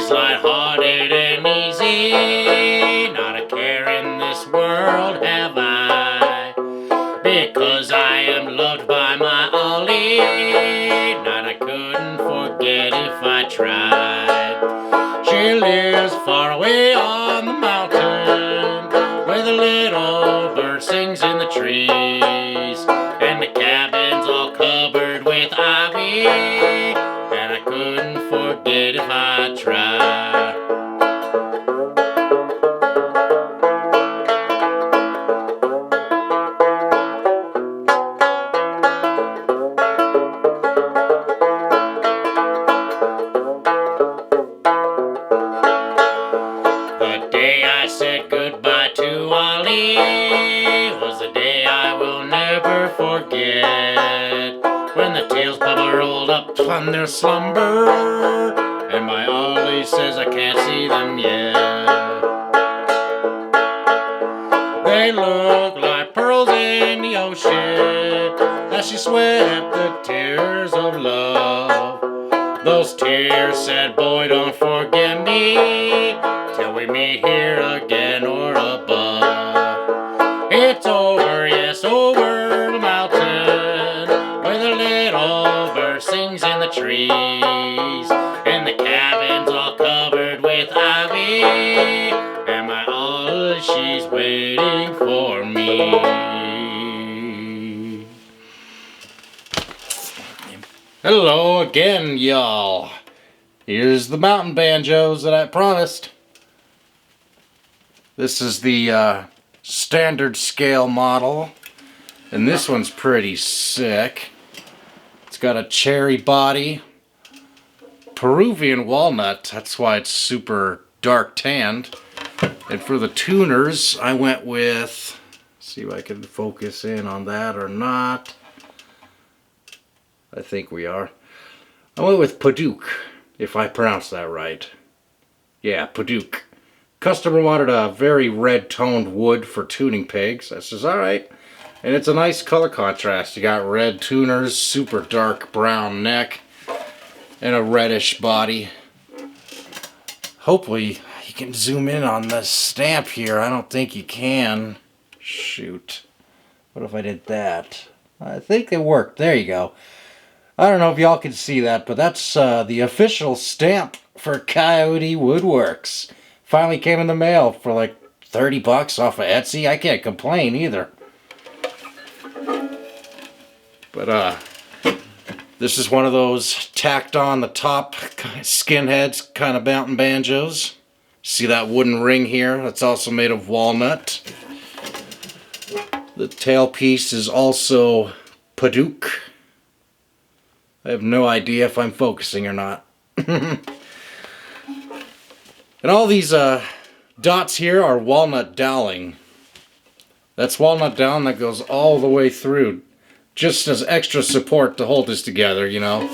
is light-hearted and easy. Not a care in this world have I, because I am loved by my Ollie. Not I couldn't forget if I tried. She lives far away on the mountain, where the little bird sings in the trees, and the cabin's all covered with ivy, and I couldn't forget if I tried. The day I said goodbye to Ollie was a day I will never forget. When the tails Bubba rolled up on their slumber, and my Ollie says I can't see them yet. They look like pearls in the ocean as she swept the tears of love. Those tears said, boy, don't forget me till we meet here again or above. It's over, yes, over the mountain, where the little bird sings in the trees, and the cabin's all covered with ivy, and my Ollie, she's waiting for me. Hello again, y'all. Here's the mountain banjos that I promised. This is the standard scale model, and this one's pretty sick. It's got a cherry body, Peruvian walnut, that's why it's super dark tanned. And for the tuners, I went with, see if I can focus in on that or not. I think we are. I went with Padauk, if I pronounce that right. Yeah, Padauk. Customer wanted a very red toned wood for tuning pegs. I says, alright. And it's a nice color contrast. You got red tuners, super dark brown neck, and a reddish body. Hopefully you can zoom in on the stamp here. I don't think you can. Shoot. What if I did that? I think it worked. There you go. I don't know if y'all can see that, but that's the official stamp for Coyote Woodworks. Finally came in the mail for like 30 bucks off of Etsy. I can't complain either. But this is one of those tacked on the top skinheads kind of mountain banjos. See that wooden ring here? That's also made of walnut. The tailpiece is also Padauk. I have no idea if I'm focusing or not. And all these dots here are walnut doweling. That's walnut down that goes all the way through, just as extra support to hold this together, you know,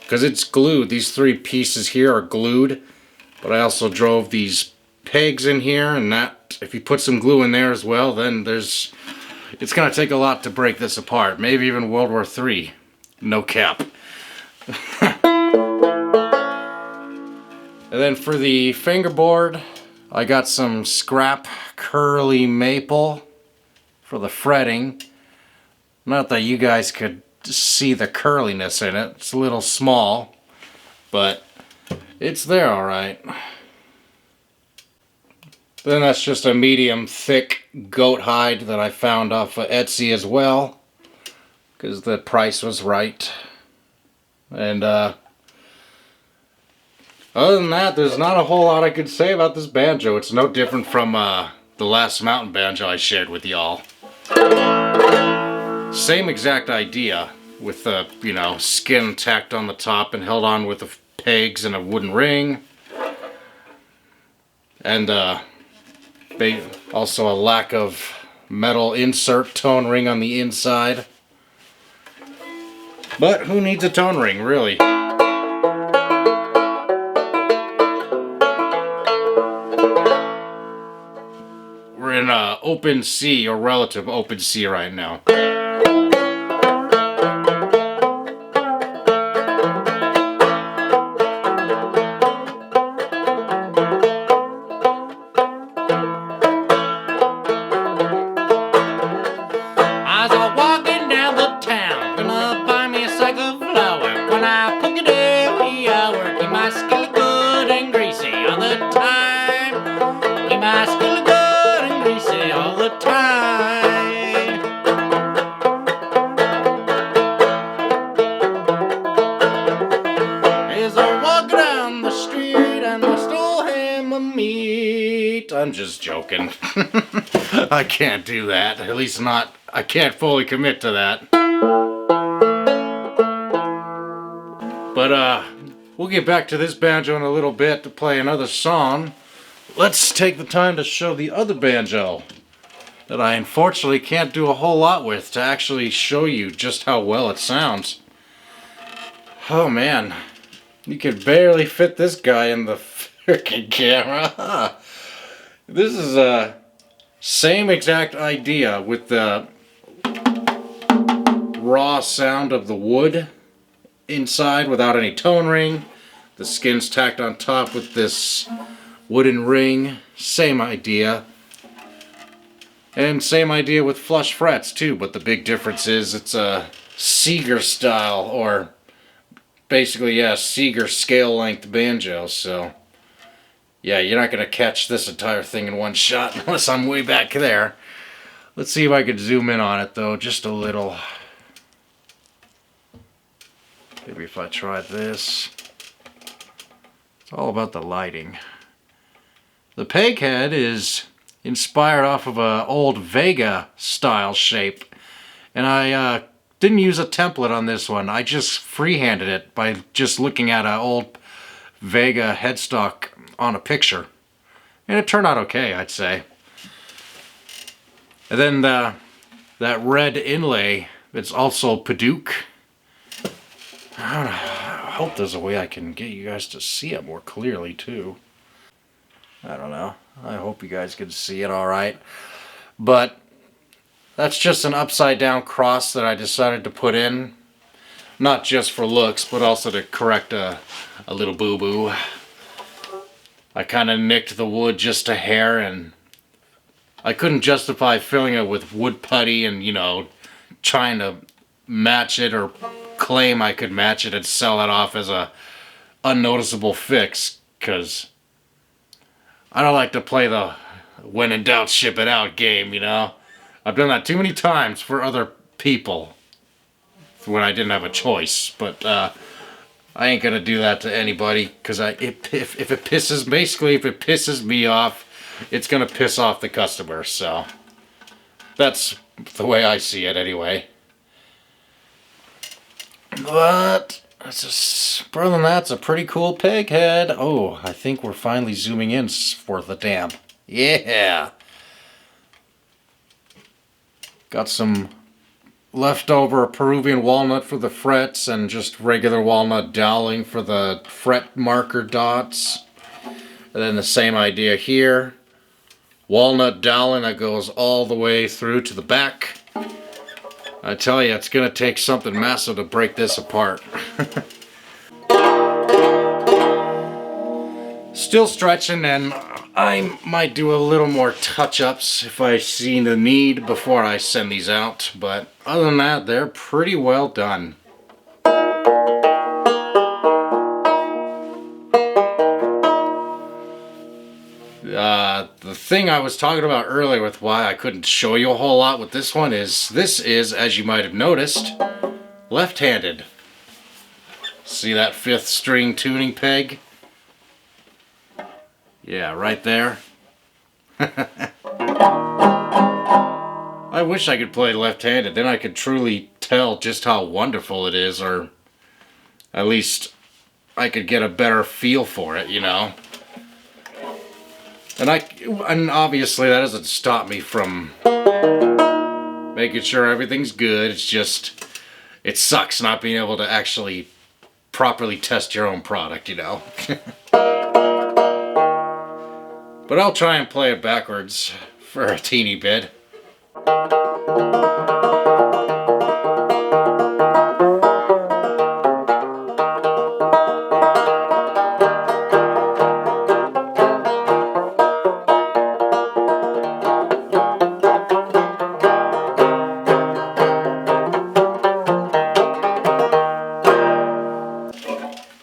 because it's glued. These three pieces here are glued, but I also drove these pegs in here, and that, if you put some glue in there as well, then it's gonna take a lot to break this apart. Maybe even World War III. No cap. And then for the fingerboard, I got some scrap curly maple for the fretting. Not that you guys could see the curliness in it. It's a little small, but it's there alright. Then that's just a medium thick goat hide that I found off of Etsy as well, because the price was right. And other than that, there's not a whole lot I could say about this banjo. It's no different from the last mountain banjo I shared with y'all. Same exact idea, with the, you know, skin tacked on the top and held on with the pegs and a wooden ring. And also a lack of metal insert tone ring on the inside. But who needs a tone ring, really? We're in open C, or relative open C right now. like a flower when I pluck it every hour. Keep my skillet good and greasy all the time. Keep my skillet good and greasy all the time. As I walk down the street and I stole him a meat. I'm just joking. I can't do that. At least not. I can't fully commit to that. But we'll get back to this banjo in a little bit to play another song. Let's take the time to show the other banjo that I unfortunately can't do a whole lot with to actually show you just how well it sounds. Oh man, you could barely fit this guy in the freaking camera. This is a same exact idea with the raw sound of the wood inside without any tone ring. The skin's tacked on top with this wooden ring. Same idea. And same idea with flush frets too, but the big difference is it's a Seeger style, or basically, yeah, Seeger scale length banjo. So yeah, you're not going to catch this entire thing in one shot unless I'm way back there. Let's see if I can zoom in on it though, just a little. Maybe if I try this. It's all about the lighting. The peg head is inspired off of an old Vega style shape. And I didn't use a template on this one. I just freehanded it by just looking at an old Vega headstock on a picture. And it turned out okay, I'd say. And then that red inlay, it's also Padauk. I hope there's a way I can get you guys to see it more clearly too. I don't know. I hope you guys can see it alright. But that's just an upside down cross that I decided to put in. Not just for looks, but also to correct a little boo-boo. I kind of nicked the wood just a hair, and I couldn't justify filling it with wood putty and, you know, trying to match it or claim I could match it and sell it off as a unnoticeable fix, because I don't like to play the when in doubt ship it out game, you know. I've done that too many times for other people when I didn't have a choice, but I ain't gonna do that to anybody, because if it pisses me off, it's gonna piss off the customer. So that's the way I see it anyway. But other than that, it's a pretty cool peg head. Oh, I think we're finally zooming in for the damp. Yeah. Got some leftover Peruvian walnut for the frets and just regular walnut doweling for the fret marker dots. And then the same idea here. Walnut doweling that goes all the way through to the back. I tell you, it's going to take something massive to break this apart. Still stretching, and I might do a little more touch-ups if I see the need before I send these out. But other than that, they're pretty well done. The thing I was talking about earlier with why I couldn't show you a whole lot with this one is, this is, as you might have noticed, left-handed. See that 5th string tuning peg? Yeah, right there. I wish I could play left-handed, then I could truly tell just how wonderful it is, or at least I could get a better feel for it, you know. And obviously that doesn't stop me from making sure everything's good. It's just, it sucks not being able to actually properly test your own product, you know. But I'll try and play it backwards for a teeny bit.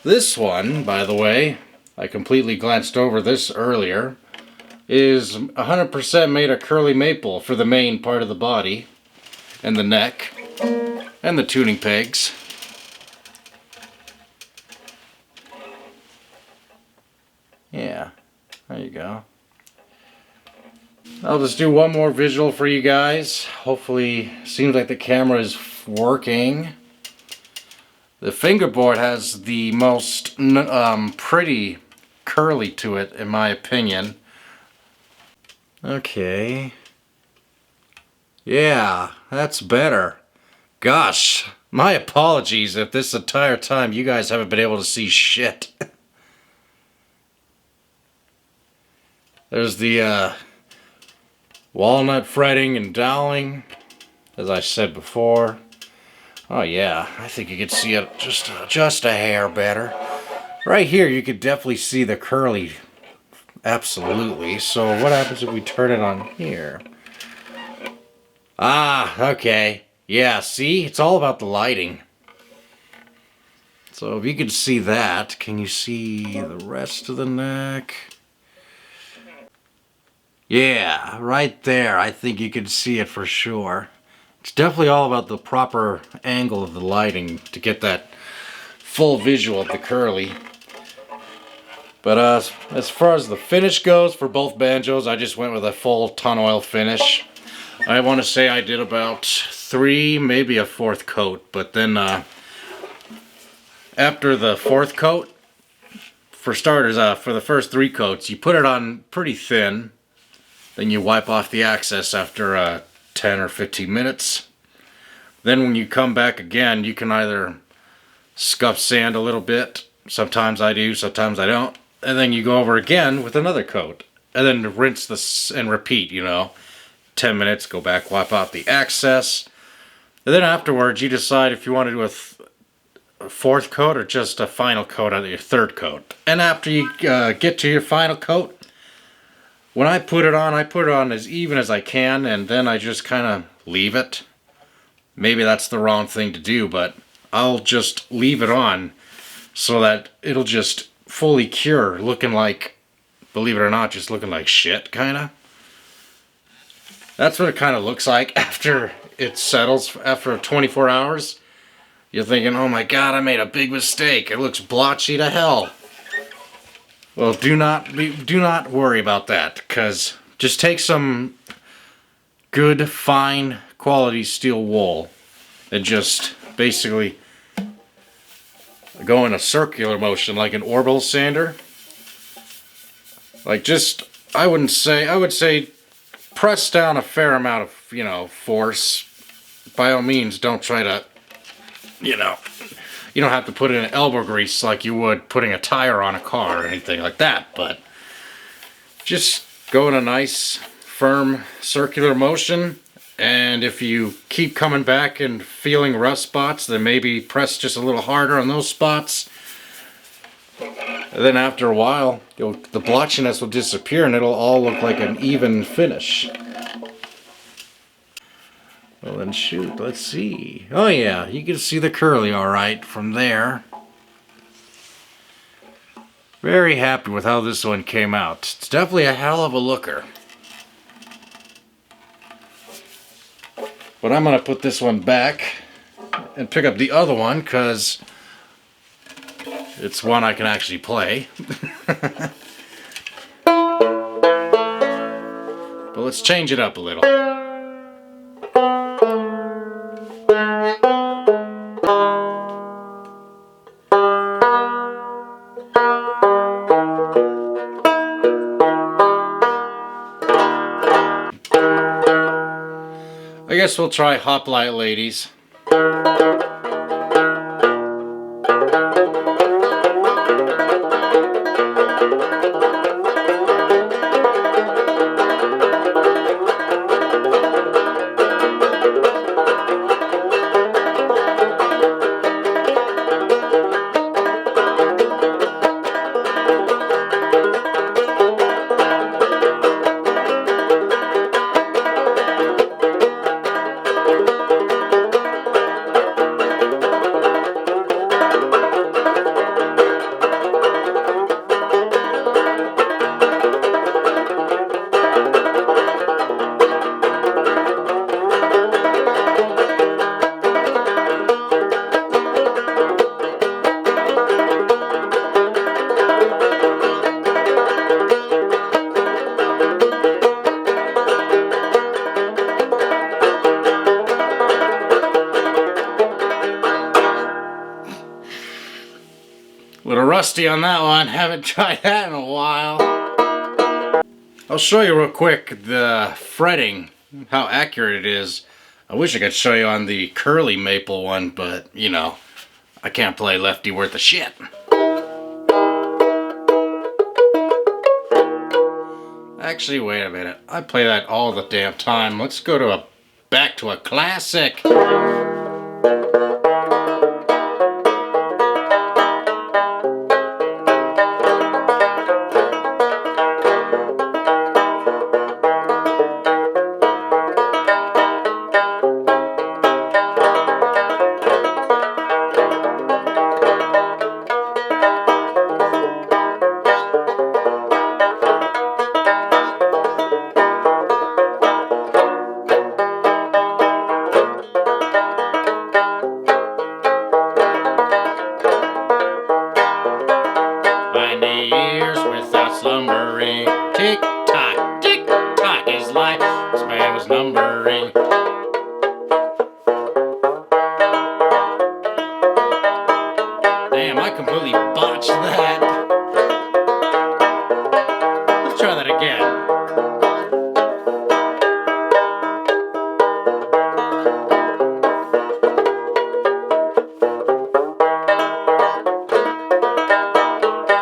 This one, by the way, I completely glanced over this earlier, is 100% made of curly maple for the main part of the body and the neck and the tuning pegs. Yeah, there you go. I'll just do one more visual for you guys. Hopefully, seems like the camera is working. The fingerboard has the most pretty curly to it, in my opinion. Okay. Yeah, that's better. Gosh, my apologies if this entire time you guys haven't been able to see shit. There's the walnut fretting and doweling, as I said before. Oh yeah, I think you could see it just a hair better. Right here you could definitely see the curly, absolutely. So what happens if we turn it on here? Ah, okay. Yeah, see? It's all about the lighting. So if you could see that, can you see the rest of the neck? Yeah, right there. I think you can see it for sure. It's definitely all about the proper angle of the lighting to get that full visual of the curly. But as far as the finish goes for both banjos, I just went with a full ton oil finish. I want to say I did about 3, maybe a 4th coat, but then after the 4th coat, for starters, for the first 3 coats, you put it on pretty thin, then you wipe off the excess after 10 or 15 minutes. Then when you come back again, you can either scuff sand a little bit, sometimes I do, sometimes I don't, and then you go over again with another coat, and then rinse this and repeat, you know. 10 minutes, go back, wipe out the excess. And then afterwards, you decide if you want to do a 4th coat or just a final coat on your 3rd coat. And after you get to your final coat, when I put it on as even as I can, and then I just kind of leave it. Maybe that's the wrong thing to do, but I'll just leave it on so that it'll just fully cure, looking like, believe it or not, just looking like shit, kind of. That's what it kind of looks like after it settles after 24 hours. You're thinking, oh my god, I made a big mistake. It looks blotchy to hell. Well, do not worry about that, because just take some good, fine quality steel wool and just basically go in a circular motion like an orbital sander. Like I would say press down a fair amount of, you know, force. By all means, don't try to, you know, you don't have to put in elbow grease like you would putting a tire on a car or anything like that, but just go in a nice, firm, circular motion, and if you keep coming back and feeling rust spots, then maybe press just a little harder on those spots. And then after a while, the blotchiness will disappear and it'll all look like an even finish. Well then shoot, let's see. Oh yeah, you can see the curly alright from there. Very happy with how this one came out. It's definitely a hell of a looker. But I'm going to put this one back and pick up the other one because it's one I can actually play. But let's change it up a little. I guess we'll try Hoplite Ladies. A little rusty on that one. Haven't tried that in a while. I'll show you real quick the fretting, how accurate it is. I wish I could show you on the curly maple one, but you know, I can't play lefty worth a shit. Actually, wait a minute. I play that all the damn time. Let's go to back to a classic. Years without slumbering. Tick tock is life. This man was numbering. Damn, I completely botched that. Let's try that again.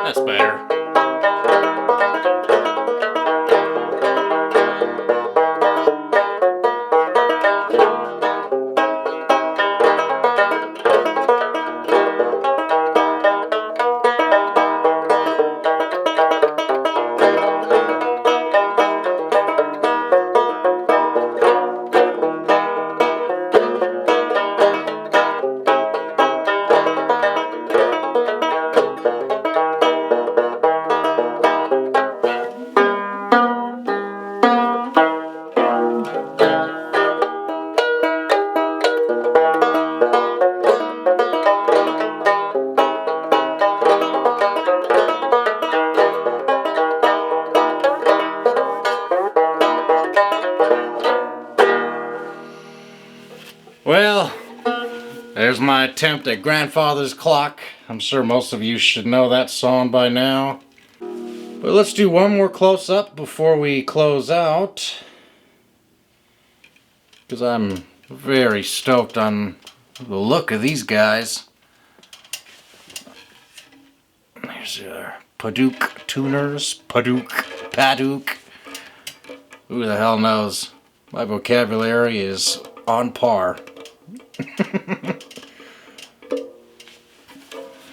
That's better. Well, there's my attempt at Grandfather's Clock. I'm sure most of you should know that song by now. But let's do one more close-up before we close out, because I'm very stoked on the look of these guys. There's our Padauk tuners. Padauk. Who the hell knows? My vocabulary is on par.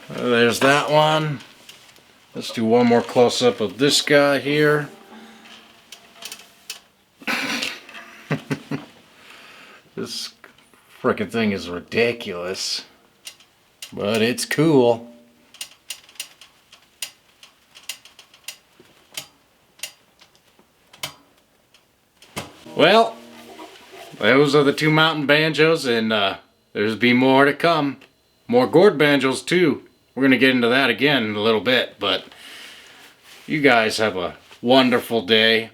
There's that one. Let's do one more close-up of this guy here. This frickin' thing is ridiculous, but it's cool. Well, those are the two mountain banjos, and there's be more to come. More gourd banjos too. We're gonna get into that again in a little bit, but you guys have a wonderful day.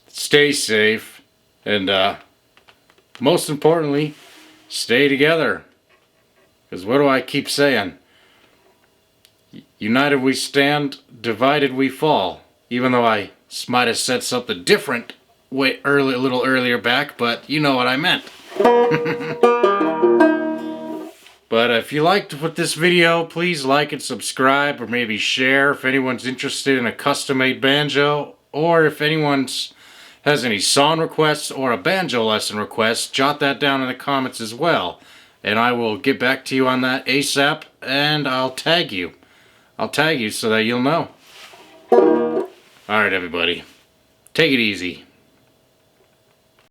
Stay safe, and most importantly, stay together. Because what do I keep saying? United we stand, divided we fall. Even though I might have said something different a little earlier back, but you know what I meant. But if you liked this video, please like and subscribe, or maybe share if anyone's interested in a custom-made banjo, or if anyone has any song requests or a banjo lesson request, jot that down in the comments as well, and I will get back to you on that ASAP, and I'll tag you. I'll tag you so that you'll know. Alright everybody, take it easy.